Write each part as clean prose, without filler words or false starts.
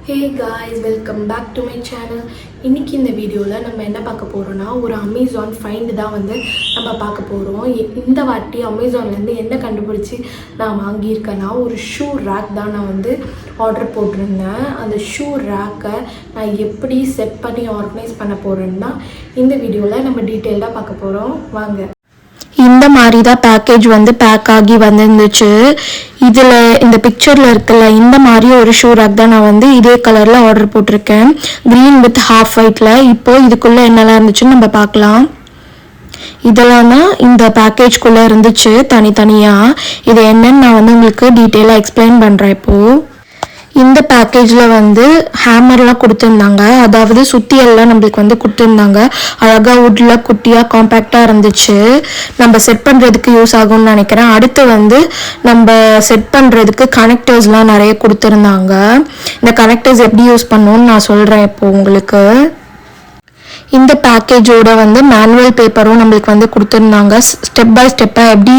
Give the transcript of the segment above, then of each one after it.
Hey guys, welcome back to my channel. இன்னைக்கு இந்த வீடியோவில் நம்ம என்ன பார்க்க போகிறோம்னா ஒரு அமேசான் ஃபைண்ட் தான் நம்ம பார்க்க போகிறோம். இந்த வாட்டி அமேசான்லேருந்து என்ன கண்டுபிடிச்சி நான் வாங்கியிருக்கேன்னா ஒரு ஷூ ரேக் தான் நான் ஆர்டர் போட்டிருந்தேன். அந்த ஷூ ரேக்கை நான் எப்படி செட் பண்ணி ஆர்கனைஸ் பண்ண போகிறேன்னு தான் இந்த வீடியோவில் நம்ம டீட்டெயில்டாக பார்க்க போகிறோம். வாங்க. இந்த மாதிரி தான் பேக்கேஜ் பேக் ஆகி வந்துருந்துச்சு. இதில் இந்த பிக்சரில் இருக்குல்ல இந்த மாதிரி ஒரு ஷூ ரேக் தான் நான் இதே கலரில் ஆர்டர் போட்டிருக்கேன், க்ரீன் வித் ஹாஃப் ஒயிட்டில். இப்போது இதுக்குள்ளே என்னெல்லாம் இருந்துச்சுன்னு நம்ம பார்க்கலாம். இதெல்லாம் தான் இந்த பேக்கேஜ்குள்ளே இருந்துச்சு தனித்தனியாக. இது என்னன்னு நான் உங்களுக்கு டீட்டெயிலாக எக்ஸ்பிளைன் பண்ணுறேன். இப்போது இந்த பேக்கேஜில் ஹேமர்லாம் கொடுத்துருந்தாங்க, அதாவது சுத்தியெல்லாம் நம்மளுக்கு கொடுத்துருந்தாங்க. அழகாக வுட்டில் குட்டியாக காம்பேக்டாக இருந்துச்சு. நம்ம செட் பண்ணுறதுக்கு யூஸ் ஆகும்னு நினைக்கிறேன். அடுத்து நம்ம செட் பண்ணுறதுக்கு கனெக்டர்ஸ்லாம் நிறைய கொடுத்துருந்தாங்க. இந்த கனெக்டர்ஸ் எப்படி யூஸ் பண்ணணும்னு நான் சொல்கிறேன் இப்போது உங்களுக்கு. இந்த பேக்கேஜோட மேனுவல் பேப்பரும் நம்மளுக்கு கொடுத்துருந்தாங்க. ஸ்டெப் பை ஸ்டெப்பாக எப்படி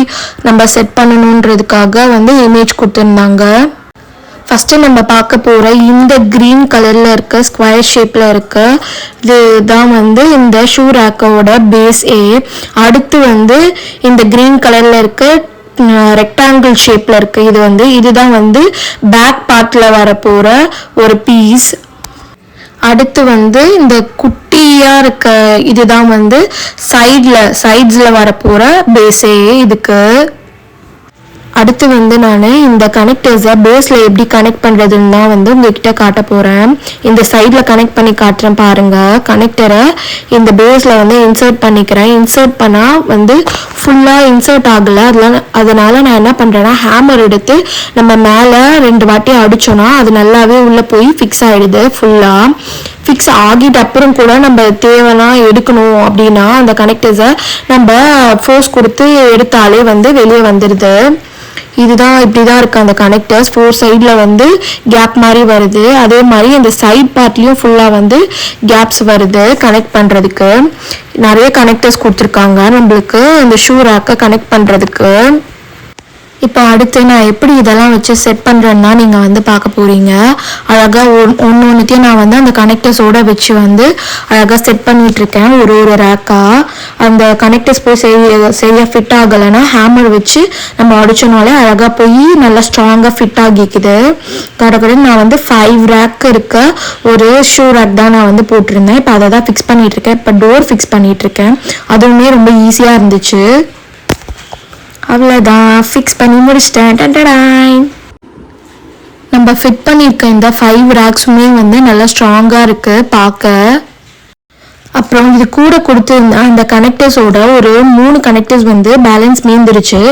நம்ம செட் பண்ணணுன்றதுக்காக இமேஜ் கொடுத்துருந்தாங்க. ஃபஸ்ட்டு நம்ம பார்க்க போகிற இந்த க்ரீன் கலரில் இருக்க ஸ்கொயர் ஷேப்பில் இருக்க இதுதான் இந்த ஷூ ரேக்கோட பேஸ் ஏ. அடுத்து இந்த க்ரீன் கலரில் இருக்க ரெக்டாங்கிள் ஷேப்பில் இருக்கு இதுதான் பேக் பார்ட்டில் வரப்போகிற ஒரு பீஸ். அடுத்து இந்த குட்டியாக இருக்க இதுதான் சைட்ஸில் வரப்போகிற பேஸே இதுக்கு. அடுத்து நான் இந்த கனெக்டர்ஸை பேஸில் எப்படி கனெக்ட் பண்ணுறதுன்னு தான் உங்ககிட்ட காட்ட போகிறேன். இந்த சைடில் கனெக்ட் பண்ணி காட்டுறேன் பாருங்கள். கனெக்டரை இந்த பேஸில் இன்சர்ட் பண்ணிக்கிறேன். இன்சர்ட் பண்ணால் ஃபுல்லாக இன்சர்ட் ஆகலை. அதனால் நான் என்ன பண்ணுறேன்னா ஹேமர் எடுத்து நம்ம மேலே 2 வாட்டி அடித்தோன்னா அது நல்லாவே உள்ளே போய் ஃபிக்ஸ் ஆகிடுது. ஃபுல்லாக ஃபிக்ஸ் ஆகிட்ட அப்புறம் கூட நம்ம தேவைன்னா எடுக்கணும் அப்படின்னா அந்த கனெக்டர்ஸை நம்ம ஃபோர்ஸ் கொடுத்து எடுத்தாலே வெளியே வந்துடுது. இதுதான் இப்படி தான் இருக்குது அந்த கனெக்டர்ஸ். 4 சைடில் கேப் மாதிரி வருது. அதே மாதிரி அந்த சைட் பார்ட்லேயும் ஃபுல்லாக கேப்ஸ் வருது கனெக்ட் பண்ணுறதுக்கு. நிறைய கனெக்டர்ஸ் கொடுத்துருக்காங்க நம்மளுக்கு இந்த ஷூ ரேக்கை கனெக்ட் பண்ணுறதுக்கு. இப்போ அடுத்து நான் எப்படி இதெல்லாம் வச்சு செட் பண்ணுறேன்னா நீங்கள் பார்க்க போகிறீங்க. அழகாக ஒன்றுத்தையும் நான் அந்த கனெக்டர்ஸோடு வச்சு அழகாக செட் பண்ணிகிட்ருக்கேன் ஒரு ரேக்காக. அந்த கனெக்டர்ஸ் போய் சரியாக ஃபிட் ஆகலைன்னா ஹேமர் வச்சு நம்ம அடிச்சோனாலே அழகாக போய் நல்லா ஸ்ட்ராங்காக ஃபிட் ஆகிக்குது. கடற்கடன் நான் 5 ரேக் இருக்க ஒரு ஷூ ரேக் தான் நான் போட்டிருந்தேன். இப்போ அதை தான் ஃபிக்ஸ் பண்ணிகிட்ருக்கேன். இப்போ டோர் ஃபிக்ஸ் பண்ணிகிட்ருக்கேன். அதுவுமே ரொம்ப ஈஸியாக இருந்துச்சு. அவ்வளோதான், ஃபிக்ஸ் பண்ணி முடிச்சிட்டேன். நம்ம ஃபிட் பண்ணியிருக்க இந்த 5 ரேக்ஸுமே நல்லா ஸ்ட்ராங்காக இருக்குது பார்க்க. அப்புறம் இது கூட கொடுத்துருந்த அந்த கனெக்டர்ஸோட ஒரு 3 கனெக்டர்ஸ் பேலன்ஸ் மீந்துருச்சு.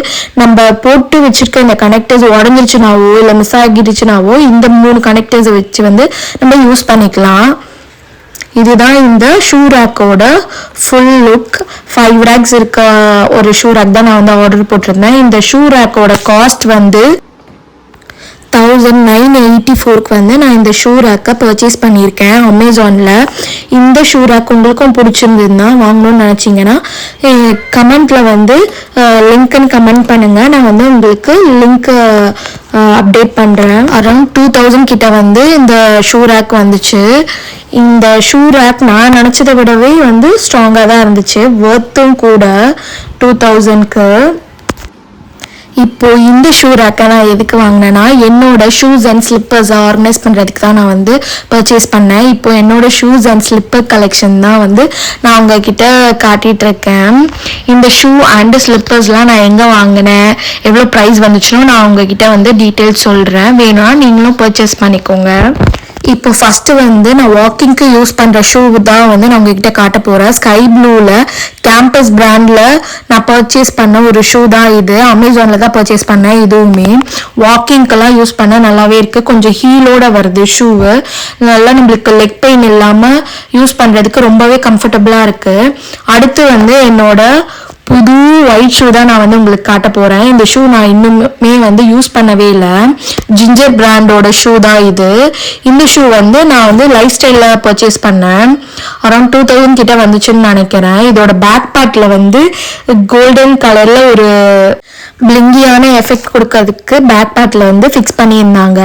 நம்ம போட்டு வச்சிருக்க இந்த கனெக்டர்ஸ் உடஞ்சிருச்சுனாவோ இல்லை மிஸ் ஆகிடுச்சுனாவோ இந்த 3 கனெக்டர்ஸை வச்சு நம்ம யூஸ் பண்ணிக்கலாம். இதுதான் இந்த ஷூ ரேக்கோட ஃபுல் லுக். 5 ரேக்ஸ் இருக்க ஒரு ஷூ ரேக் தான் நான் ஆர்டர் போட்டிருந்தேன். இந்த ஷூ ரேக்கோட காஸ்ட் 1984க்கு நான் இந்த ஷூ ரேக்கை பர்ச்சேஸ் பண்ணியிருக்கேன் அமேசானில். இந்த ஷூ ரேக் உங்களுக்கும் பிடிச்சிருந்ததுன்னா வாங்கணும்னு நினச்சிங்கன்னா கமெண்ட்டில் லிங்க்குன்னு கமெண்ட் பண்ணுங்கள். நான் உங்களுக்கு லிங்க்கு அப்டேட் பண்ணுறேன். அரௌண்ட் 2000 கிட்ட இந்த ஷூ ரேக் வந்துச்சு. இந்த ஷூ ரேக் நான் நினச்சதை விடவே ஸ்ட்ராங்காக தான் இருந்துச்சு. ஒர்த்தும் கூட 2000க்கு. இப்போது இந்த ஷூ ரேக்கை நான் எதுக்கு வாங்கினேன்னா என்னோட ஷூஸ் அண்ட் ஸ்லிப்பர்ஸை ஆர்கனைஸ் பண்ணுறதுக்கு தான் நான் பர்ச்சேஸ் பண்ணேன். இப்போது என்னோட ஷூஸ் அண்ட் ஸ்லிப்பர் கலெக்ஷன் தான் நான் உங்ககிட்ட காட்டிகிட்ருக்கேன். இந்த ஷூ அண்டு ஸ்லிப்பர்ஸ்லாம் நான் எங்கே வாங்கினேன், எவ்வளோ ப்ரைஸ் வந்துச்சுனோ நான் உங்ககிட்ட டீட்டெயில்ஸ் சொல்கிறேன். வேணும்னா நீங்களும் பர்ச்சேஸ் பண்ணிக்கோங்க. இப்போ ஃபஸ்ட்டு நான் வாக்கிங்க்கு யூஸ் பண்ணுற ஷூ தான் நான் உங்ககிட்ட காட்ட போகிறேன். ஸ்கை ப்ளூவில் கேம்பஸ் பிராண்டில் நான் பர்ச்சேஸ் பண்ண ஒரு ஷூ தான் இது. அமேசானில் தான் பர்ச்சேஸ் பண்ணேன். இதுவுமே வாக்கிங்க்கெல்லாம் யூஸ் பண்ண நல்லாவே இருக்குது. கொஞ்சம் ஹீலோட வருது ஷூவு. நல்லா நம்மளுக்கு லெக் பெயின் இல்லாமல் யூஸ் பண்ணுறதுக்கு ரொம்பவே கம்ஃபர்டபுளாக இருக்குது. அடுத்து என்னோட புது ஒயிட் ஷூ தான் நான் வந்து உங்களுக்கு காட்ட போகிறேன். இந்த ஷூ நான் இன்னுமே வந்து யூஸ் பண்ணவே இல்லை. ஜிஞ்சர் பிராண்டோட ஷூ தான் இது. இந்த ஷூ வந்து நான் வந்து லைஃப் ஸ்டைலில் பர்ச்சேஸ் பண்ணேன். அரௌண்ட் 2000 கிட்ட வந்துச்சுன்னு நினைக்கிறேன். இதோட பேக் பார்ட்டில் வந்து கோல்டன் கலரில் ஒரு பிளிங்கியான எஃபெக்ட் கொடுக்கறதுக்கு பேக் பார்ட்டில் வந்து ஃபிக்ஸ் பண்ணியிருந்தாங்க.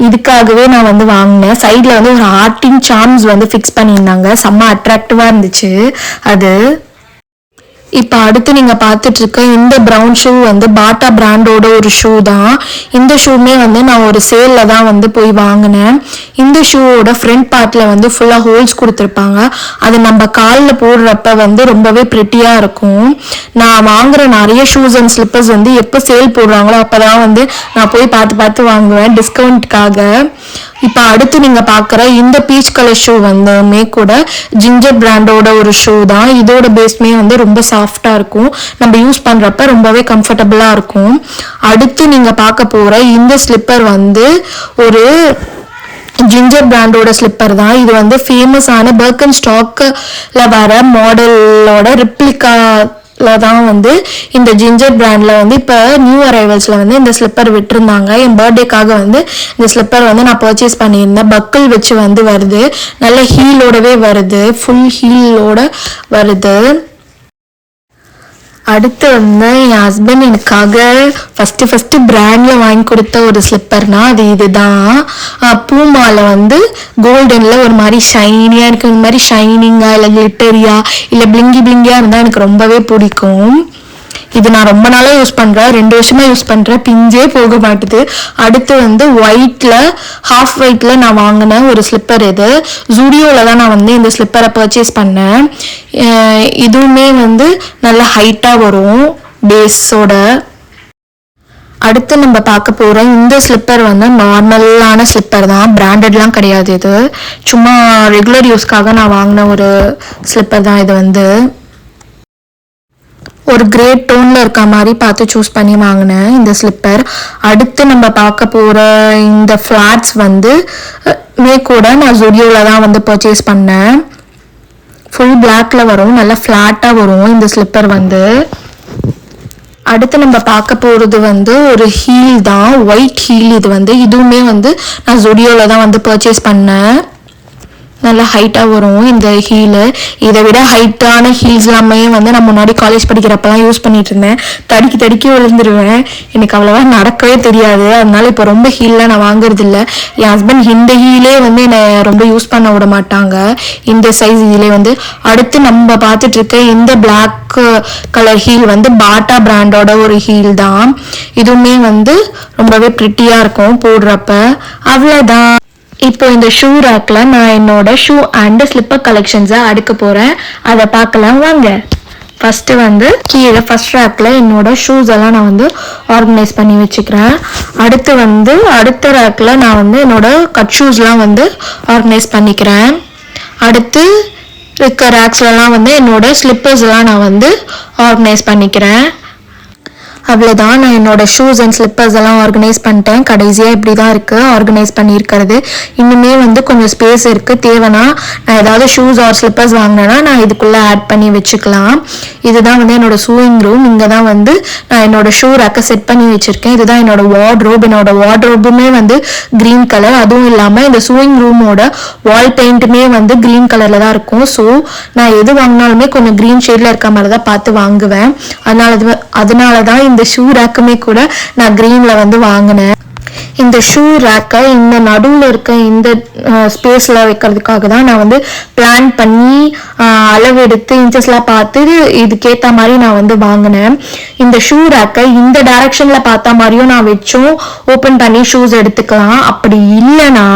இதுக்காகவே நான் வந்து வாங்கினேன். சைடில் வந்து ஒரு ஹார்ட்டிங் சார்ம்ஸ் வந்து ஃபிக்ஸ் பண்ணியிருந்தாங்க. செம்ம அட்ராக்டிவாக இருந்துச்சு அது. இப்போ அடுத்து நீங்கள் பார்த்துட்டு இருக்க இந்த ப்ரௌன் ஷூ வந்து பாட்டா பிராண்டோட ஒரு ஷூ தான். இந்த ஷூமே வந்து நான் ஒரு சேலில் தான் வந்து போய் வாங்கினேன். இந்த ஷூவோட ஃப்ரண்ட் பார்ட்டில் வந்து ஃபுல்லாக ஹோல்ஸ் கொடுத்துருப்பாங்க. அது நம்ம காலில் போடுறப்ப வந்து ரொம்பவே ப்ரிட்டியாக இருக்கும். நான் வாங்குகிற நிறைய ஷூஸ் அண்ட் ஸ்லிப்பர்ஸ் வந்து எப்போ சேல் போடுறாங்களோ அப்போ தான் வந்து நான் போய் பார்த்து பார்த்து வாங்குவேன் டிஸ்கவுண்ட்டுக்காக. இப்போ அடுத்து நீங்கள் பார்க்குற இந்த பீச் கலர் ஷூ வந்துமே கூட ஜிஞ்சர் பிராண்டோட ஒரு ஷூ தான். இதோட பேஸ்மே வந்து ரொம்ப சாஃப்டாக இருக்கும். நம்ம யூஸ் பண்ணுறப்ப ரொம்பவே கம்ஃபர்டபுளாக இருக்கும். அடுத்து நீங்கள் பார்க்க போகிற இந்த ஸ்லிப்பர் வந்து ஒரு ஜிஞ்சர் பிராண்டோட ஸ்லிப்பர் தான். இது வந்து ஃபேமஸான பர்கன் ஸ்டாக்கில் வர மாடலோட ரிப்ளிகா தான் வந்து இந்த ஜிஞ்சர் பிராண்ட்ல வந்து இப்போ நியூ அரைவல்ஸ்ல வந்து இந்த ஸ்லிப்பர் விட்டுருந்தாங்க. என் பர்த்டேக்காக வந்து இந்த ஸ்லிப்பர் வந்து நான் பர்ச்சேஸ் பண்ணியிருந்தேன். பக்கிள் வச்சு வந்து வருது, நல்ல ஹீலோடவே வருது, ஃபுல் ஹீலோட வருது. அடுத்து வந்து என் ஹஸ்பண்ட் எனக்காக ஃபஸ்ட்டு பிராண்டில் வாங்கி கொடுத்த ஒரு ஸ்லிப்பர்னா அது இதுதான். பூமாவில் வந்து கோல்டனில் ஒரு மாதிரி ஷைனியாக இருக்குது. இந்த மாதிரி ஷைனிங்காக இல்லை கிளிட்டரியாக இல்லை பிளிங்கியாக இருந்தால் எனக்கு ரொம்பவே பிடிக்கும். இது நான் ரொம்ப நாளாக யூஸ் பண்ணுறேன், 2 வருஷமாக யூஸ் பண்ணுறேன், பிஞ்சே போக மாட்டுது. அடுத்து வந்து ஒயிட்டில் ஹாஃப் ஒயிட்டில் நான் வாங்கினேன் ஒரு ஸ்லிப்பர். இது ஜூடியோவில் தான் நான் வந்து இந்த ஸ்லிப்பரை பர்ச்சேஸ் பண்ணேன். இதுவுமே வந்து நல்ல ஹைட்டாக வரும் பேஸோட. அடுத்து நம்ம பார்க்க போகிற இந்த ஸ்லிப்பர் வந்து நார்மலான ஸ்லிப்பர் தான், பிராண்டட்லாம் கிடையாது. இது சும்மா ரெகுலர் யூஸ்க்காக நான் வாங்கின ஒரு ஸ்லிப்பர் தான். இது வந்து ஒரு கிரே டோனில் இருக்க மாதிரி பார்த்து சூஸ் பண்ணி வாங்கினேன் இந்த ஸ்லிப்பர். அடுத்து நம்ம பார்க்க போகிற இந்த ஃப்ளாட்ஸ் வந்து கூட நான் ஜூடியோவில் தான் வந்து பர்ச்சேஸ் பண்ணேன். ஃபுல் பிளாக்ல வரும், நல்லா ஃப்ளாட்டாக வரும் இந்த ஸ்லிப்பர் வந்து. அடுத்து நம்ம பார்க்க போகிறது வந்து ஒரு ஹீல் தான், ஒயிட் ஹீல். இது வந்து இதுவுமே வந்து நான் ஜூடியோவில் தான் வந்து பர்ச்சேஸ் பண்ணேன். நல்லா ஹைட்டாக வரும் இந்த ஹீலு. இதை விட ஹைட்டான ஹீல்ஸ் எல்லாமே வந்து நான் முன்னாடி காலேஜ் படிக்கிறப்பெல்லாம் யூஸ் பண்ணிட்டு இருந்தேன். தடுக்கி விழுந்துருவேன், எனக்கு அவ்வளோவா நடக்கவே தெரியாது. அதனால இப்போ ரொம்ப ஹீல்லாம் நான் வாங்குறது இல்லை. என் ஹஸ்பண்ட் இந்த ஹீலே வந்து என்னை ரொம்ப யூஸ் பண்ண விட மாட்டாங்க, இந்த சைஸ் ஹீலே வந்து. அடுத்து நம்ம பார்த்துட்டு இருக்க இந்த பிளாக் கலர் ஹீல் வந்து பாட்டா பிராண்டோட ஒரு ஹீல் தான். இதுவுமே வந்து ரொம்பவே ப்ரிட்டியாக இருக்கும் போடுறப்ப. அவ்வளோதான். இப்போ இந்த ஷூ ரேக்ல நான் என்னோட ஷூ அண்ட் ஸ்லிப்பர் கலெக்ஷன்ஸை அடுக்க போகிறேன். அதை பார்க்கலாம் வாங்க. ஃபஸ்ட்டு வந்து கீழே ஃபஸ்ட் ரேக்கில் என்னோட ஷூஸ் எல்லாம் நான் வந்து ஆர்கனைஸ் பண்ணி வச்சுக்கிறேன். அடுத்து வந்து அடுத்த ரேக்கில் நான் வந்து என்னோட கட் ஷூஸ்லாம் வந்து ஆர்கனைஸ் பண்ணிக்கிறேன். அடுத்து இருக்க ரேக்ஸ்லாம் வந்து என்னோட ஸ்லிப்பர்ஸ்லாம் நான் வந்து ஆர்கனைஸ் பண்ணிக்கிறேன். அவ்வளோதான், நான் என்னோட ஷூஸ் அண்ட் ஸ்லிப்பர்ஸ் எல்லாம் ஆர்கனைஸ் பண்ணிட்டேன். கடைசியாக இப்படி தான் இருக்குது ஆர்கனைஸ் பண்ணியிருக்கிறது. இன்னுமே வந்து கொஞ்சம் ஸ்பேஸ் இருக்குது, தேவைன்னா நான் ஏதாவது ஷூஸ் ஆர் ஸ்லிப்பர்ஸ் வாங்கினேன்னா நான் இதுக்குள்ளே ஆட் பண்ணி வச்சுக்கலாம். இதுதான் வந்து என்னோட ஷூயிங் ரூம். இங்கே தான் வந்து நான் என்னோட ஷூ ரேக்கை செட் பண்ணி வச்சுருக்கேன். இதுதான் என்னோட வார்ட்ரோப். என்னோட வார்ட்ரோப்புமே வந்து க்ரீன் கலர். அதுவும் இல்லாமல் இந்த ஷூயிங் ரூமோட வால் பெயிண்ட்டுமே வந்து க்ரீன் கலரில் தான் இருக்கும். ஸோ நான் எது வாங்கினாலுமே கொஞ்சம் க்ரீன் ஷேடில் இருக்க மாதிரி தான் பார்த்து வாங்குவேன். அதனால தான் இந்த ஷூ ரேக்குமே கூட நான் கிரீன்ல வந்து வாங்கினேன். இந்த ஷூ ரேக்கை இந்த நடுவில் இருக்க இந்த ஸ்பேஸில் வைக்கிறதுக்காக தான் நான் வந்து பிளான் பண்ணி அளவெடுத்து இன்ச்சஸ்லாம் பார்த்து இதுக்கேற்ற மாதிரி நான் வந்து வாங்கினேன். இந்த ஷூ ரேக்கை இந்த டைரக்ஷனில் பார்த்தா மாதிரியும் நான் வச்சும் ஓப்பன் பண்ணி ஷூஸ் எடுத்துக்கலாம். அப்படி இல்லைன்னா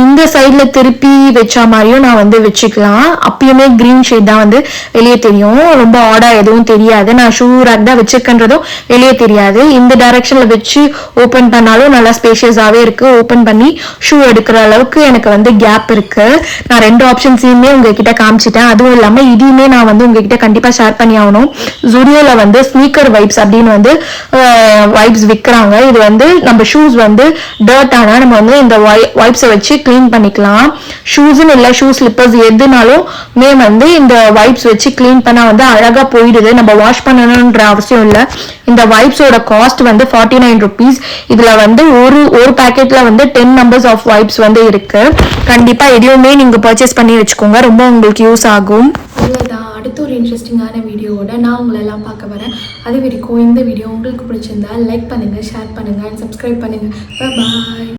இந்த சைடில் திருப்பி வச்சா மாதிரியும் நான் வந்து வச்சுக்கலாம். அப்பயுமே க்ரீன் ஷேட் தான் வந்து வெளியே தெரியும், ரொம்ப ஆடாக எதுவும் தெரியாது. நான் ஷூ ரேக் தான் வச்சுருக்கன்றதும் வெளியே தெரியாது. இந்த டைரக்ஷனில் வச்சு ஓப்பன் பண்ணாலும் நல்லா ஸ்பேஷியஸாகவே இருக்குது. ஓப்பன் பண்ணி ஷூ எடுக்கிற அளவுக்கு எனக்கு வந்து கேப் இருக்குது. நான் 2 ஆப்ஷன்ஸையுமே உங்ககிட்ட காமிச்சிட்டேன். அதுவும் இல்லாமல் இதையுமே நான் வந்து உங்ககிட்ட கண்டிப்பாக ஷேர் பண்ணி ஆகணும். ஜூடியோவில் வந்து ஸ்னீக்கர் வைப்ஸ் அப்படின்னு வந்து வைப்ஸ் விற்கிறாங்க. இது வந்து நம்ம ஷூஸ் வந்து டர்ட் ஆனால் நம்ம வந்து இந்த வைப்ஸை வச்சு க்ளீன் பண்ணிக்கலாம். பண்ணலாம். ஷூஸ்ன்னு இல்லை, ஷூ ஸ்லிப்பர்ஸ் எதுனாலுமே வந்து இந்த வைப்ஸ் வச்சு க்ளீன் பண்ணால் வந்து அழகாக போயிடுது. நம்ம வாஷ் பண்ணணுன்ற அவசியம் இல்லை. இந்த வைப்ஸோட காஸ்ட் வந்து 49 rupees. இதில் வந்து ஒரு பேக்கெட்டில் வந்து 10 numbers ஆஃப் வைப்ஸ் வந்து இருக்கு. கண்டிப்பாக எதுவுமே நீங்கள் பர்ச்சேஸ் பண்ணி வச்சுக்கோங்க, ரொம்ப உங்களுக்கு யூஸ் ஆகும். அவ்வளோதான். அடுத்த ஒரு இன்ட்ரெஸ்டிங்கான வீடியோவோட நான் உங்களை எல்லாம் பார்க்க வரேன். அது வரைக்கும் இந்த வீடியோ உங்களுக்கு பிடிச்சிருந்தா லைக் பண்ணுங்கள், ஷேர் பண்ணுங்கள் அண்ட் சப்ஸ்கிரைப் பண்ணுங்கள். பாய்.